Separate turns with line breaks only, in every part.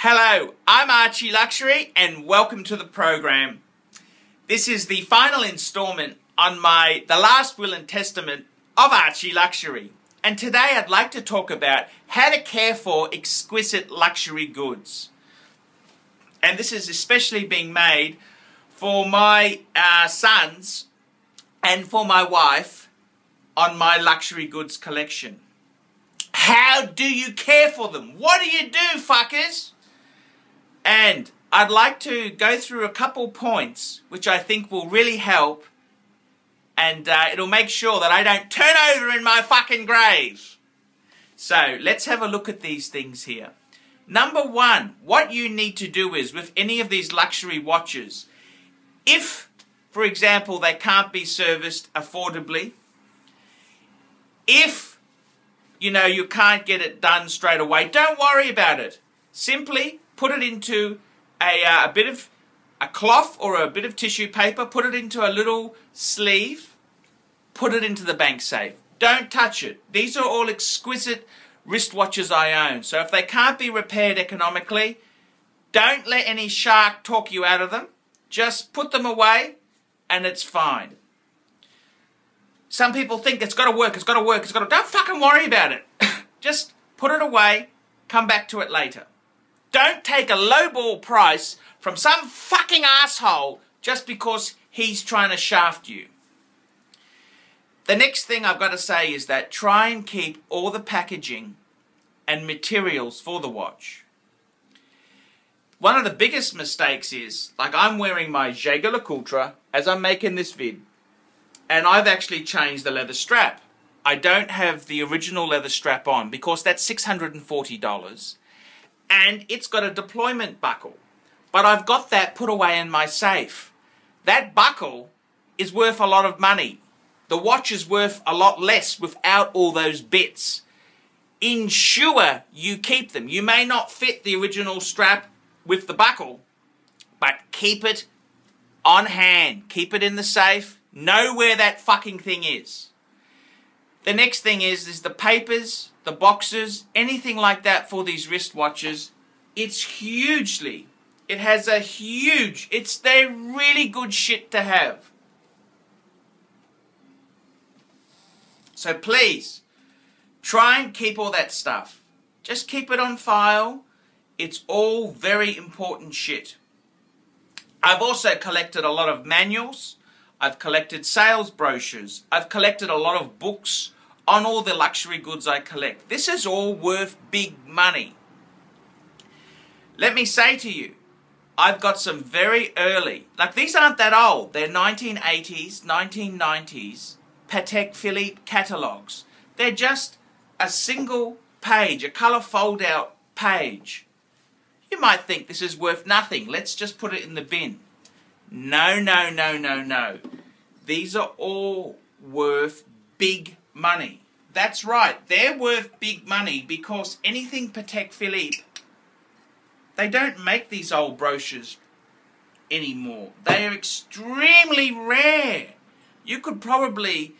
Hello, I'm Archie Luxury and welcome to the program. This is the final installment on The Last Will and Testament of Archie Luxury. And today I'd like to talk about how to care for exquisite luxury goods. And this is especially being made for my sons and for my wife on my luxury goods collection. How do you care for them? What do you do, fuckers? And I'd like to go through a couple points which I think will really help, and it'll make sure that I don't turn over in my fucking grave. So let's have a look at these things here. Number one, what you need to do is with any of these luxury watches, if, for example, they can't be serviced affordably, if you can't get it done straight away, don't worry about it. Simply put it into a bit of a cloth or a bit of tissue paper, put it into a little sleeve, put it into the bank safe. Don't touch it. These are all exquisite wristwatches I own. So if they can't be repaired economically, don't let any shark talk you out of them. Just put them away and it's fine. Some people think it's got to work, Don't fucking worry about it. Just put it away, come back to it later. Don't take a lowball price from some fucking asshole just because he's trying to shaft you. The next thing I've got to say is that try and keep all the packaging and materials for the watch. One of the biggest mistakes is, like I'm wearing my Jaeger-LeCoultre as I'm making this vid, and I've actually changed the leather strap. I don't have the original leather strap on because that's $640. And it's got a deployment buckle. But I've got that put away in my safe. That buckle is worth a lot of money. The watch is worth a lot less without all those bits. Ensure you keep them. You may not fit the original strap with the buckle, but keep it on hand. Keep it in the safe. Know where that fucking thing is. The next thing is the papers, the boxes, anything like that for these wristwatches. They're really good shit to have. So please, try and keep all that stuff. Just keep it on file. It's all very important shit. I've also collected a lot of manuals. I've collected sales brochures. I've collected a lot of books on all the luxury goods I collect. This is all worth big money. Let me say to you, I've got some very early, like these aren't that old, they're 1980s, 1990s Patek Philippe catalogues. They're just a single page, a colour fold-out page. You might think this is worth nothing, let's just put it in the bin. No. These are all worth big money. That's right, they're worth big money because anything Patek Philippe, they don't make these old brochures anymore. They are extremely rare. You could probably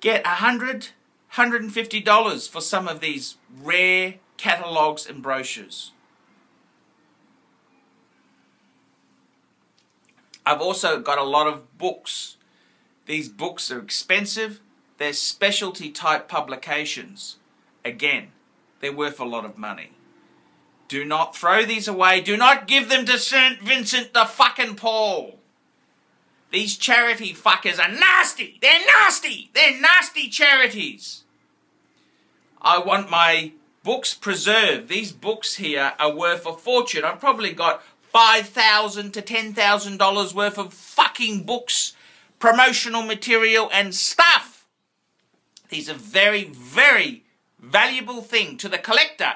get $100, $150 for some of these rare catalogues and brochures. I've also got a lot of books. These books are expensive. They're specialty type publications. Again, they're worth a lot of money. Do not throw these away. Do not give them to St. Vincent de fucking Paul. These charity fuckers are nasty. They're nasty. They're nasty charities. I want my books preserved. These books here are worth a fortune. I've probably got $5,000 to $10,000 worth of fucking books, promotional material and stuff. These are very, very valuable thing to the collector.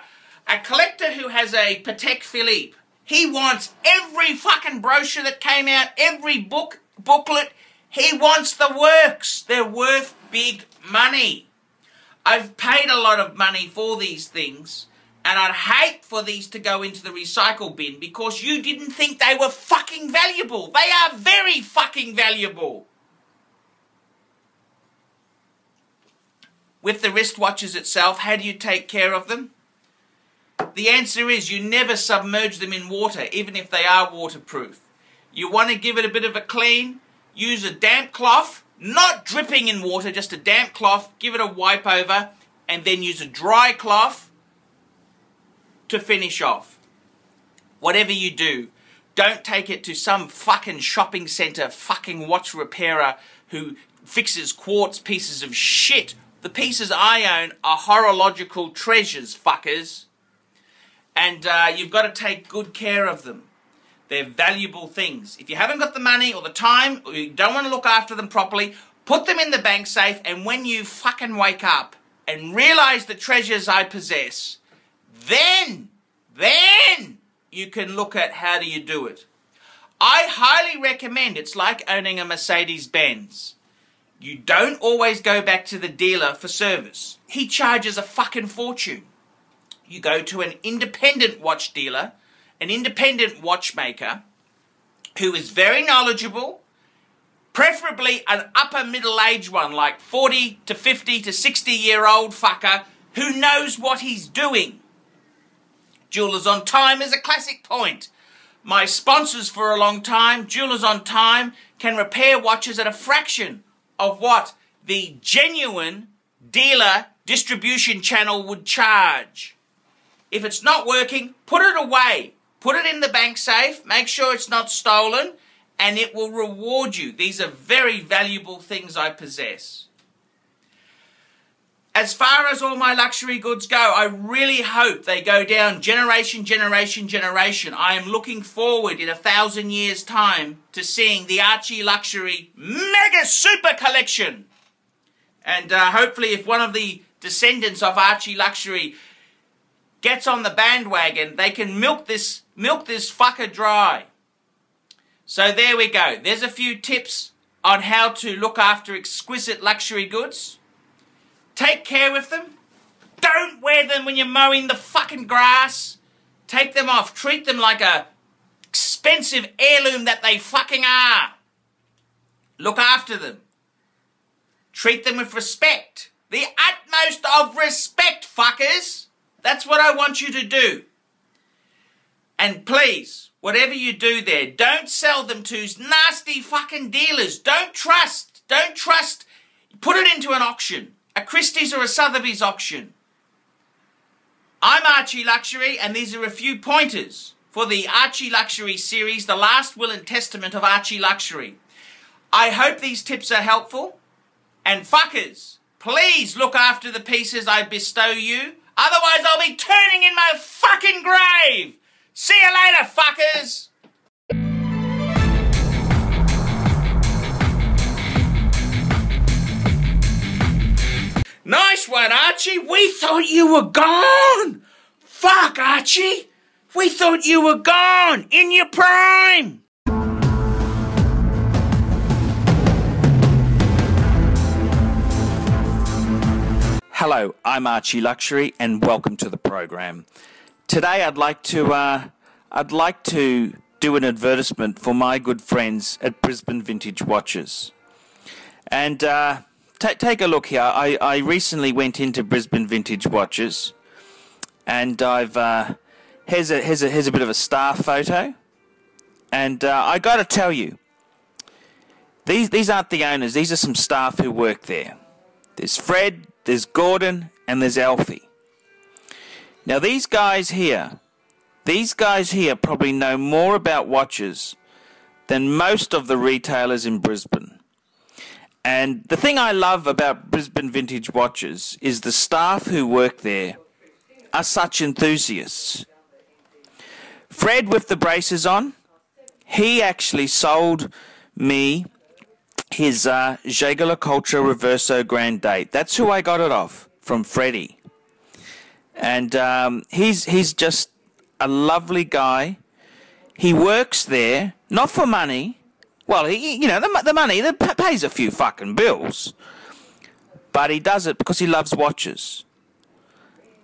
A collector who has a Patek Philippe, he wants every fucking brochure that came out, every booklet. He wants the works. They're worth big money. I've paid a lot of money for these things, and I'd hate for these to go into the recycle bin because you didn't think they were fucking valuable. They are very fucking valuable. With the wristwatches itself, how do you take care of them? The answer is you never submerge them in water, even if they are waterproof. You want to give it a bit of a clean, use a damp cloth, not dripping in water, just a damp cloth, give it a wipe over, and then use a dry cloth to finish off. Whatever you do, don't take it to some fucking shopping centre fucking watch repairer who fixes quartz pieces of shit. The pieces I own are horological treasures, fuckers. And you've got to take good care of them. They're valuable things. If you haven't got the money or the time, or you don't want to look after them properly, put them in the bank safe, and when you fucking wake up and realise the treasures I possess, then you can look at how do you do it. I highly recommend, it's like owning a Mercedes-Benz. You don't always go back to the dealer for service. He charges a fucking fortune. You go to an independent watch dealer, an independent watchmaker, who is very knowledgeable, preferably an upper middle-aged one, like 40 to 50 to 60-year-old fucker who knows what he's doing. Jewelers on Time is a classic point. My sponsors for a long time, Jewelers on Time, can repair watches at a fraction of what the genuine dealer distribution channel would charge. If it's not working, put it away. Put it in the bank safe, make sure it's not stolen, and it will reward you. These are very valuable things I possess. As far as all my luxury goods go, I really hope they go down generation. I am looking forward in 1,000 years' time to seeing the Archie Luxury Mega Super Collection. And hopefully if one of the descendants of Archie Luxury gets on the bandwagon, they can milk this fucker dry. So there we go. There's a few tips on how to look after exquisite luxury goods. Take care with them. Don't wear them when you're mowing the fucking grass. Take them off. Treat them like a expensive heirloom that they fucking are. Look after them. Treat them with respect. The utmost of respect, fuckers. That's what I want you to do. And please, whatever you do there, don't sell them to nasty fucking dealers. Don't trust. Put it into an auction. A Christie's or a Sotheby's auction. I'm Archie Luxury, and these are a few pointers for the Archie Luxury series, The Last Will and Testament of Archie Luxury. I hope these tips are helpful. And fuckers, please look after the pieces I bestow you. Otherwise, I'll be turning in my fucking grave. See you later, fuckers. Nice one, Archie. We thought you were gone. Fuck, Archie. We thought you were gone in your prime. Hello, I'm Archie Luxury, and welcome to the program. Today, I'd like to do an advertisement for my good friends at Brisbane Vintage Watches, and take a look here. I recently went into Brisbane Vintage Watches, and I've here's a bit of a staff photo, and I got to tell you, these aren't the owners. These are some staff who work there. There's Fred, there's Gordon, and there's Alfie. Now these guys here probably know more about watches than most of the retailers in Brisbane. And the thing I love about Brisbane Vintage Watches is the staff who work there are such enthusiasts. Fred with the braces on, he actually sold me his Jaeger-LeCoultre Reverso Grand Date. That's who I got it off, from Freddie. And he's just a lovely guy. He works there, not for money. Well, the money that pays a few fucking bills. But he does it because he loves watches.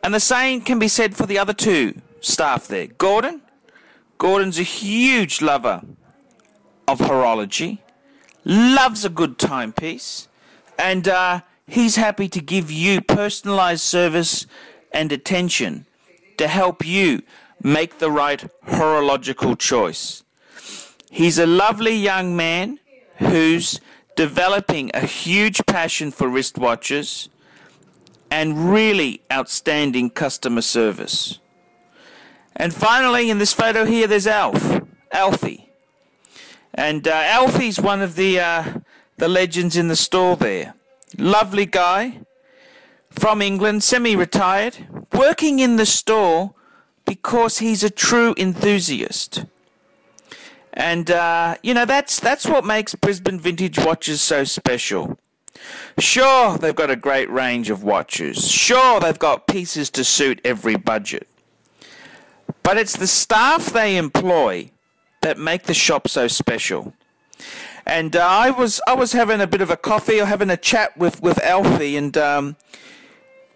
And the same can be said for the other two staff there. Gordon's a huge lover of horology. Loves a good timepiece, and he's happy to give you personalised service and attention to help you make the right horological choice. He's a lovely young man who's developing a huge passion for wristwatches and really outstanding customer service. And finally, in this photo here, there's Alfie. And Alfie's one of the legends in the store there. Lovely guy from England, semi-retired, working in the store because he's a true enthusiast. And, that's what makes Brisbane Vintage Watches so special. Sure, they've got a great range of watches. Sure, they've got pieces to suit every budget. But it's the staff they employ that make the shop so special. And I was having a bit of a coffee or having a chat with Alfie, and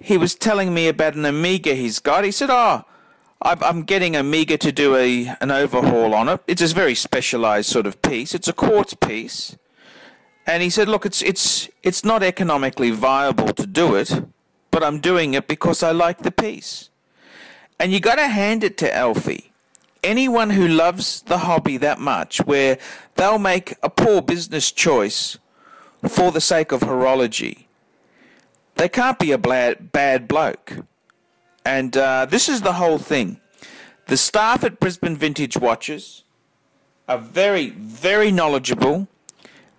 he was telling me about an Omega he's got. He said, I'm getting Omega to do an overhaul on it. It's a very specialized sort of piece. It's a quartz piece. And he said, look, it's not economically viable to do it, but I'm doing it because I like the piece. And you got to hand it to Alfie. Anyone who loves the hobby that much, where they'll make a poor business choice for the sake of horology, they can't be a bad bloke. And this is the whole thing. The staff at Brisbane Vintage Watches are very, very knowledgeable.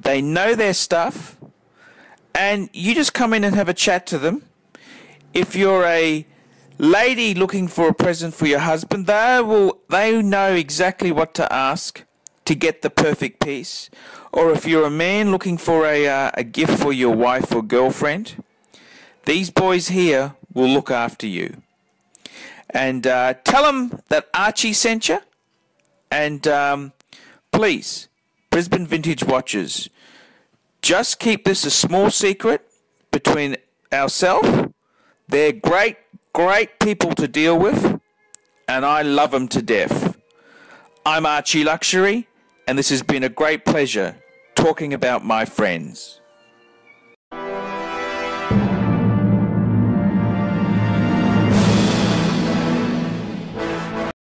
They know their stuff. And you just come in and have a chat to them. If you're a lady looking for a present for your husband, they know exactly what to ask to get the perfect piece. Or if you're a man looking for a gift for your wife or girlfriend, these boys here will look after you. And tell them that Archie sent you. And please, Brisbane Vintage Watches, just keep this a small secret between ourselves. They're great people to deal with, and I love them to death. I'm Archie Luxury, and this has been a great pleasure talking about my friends.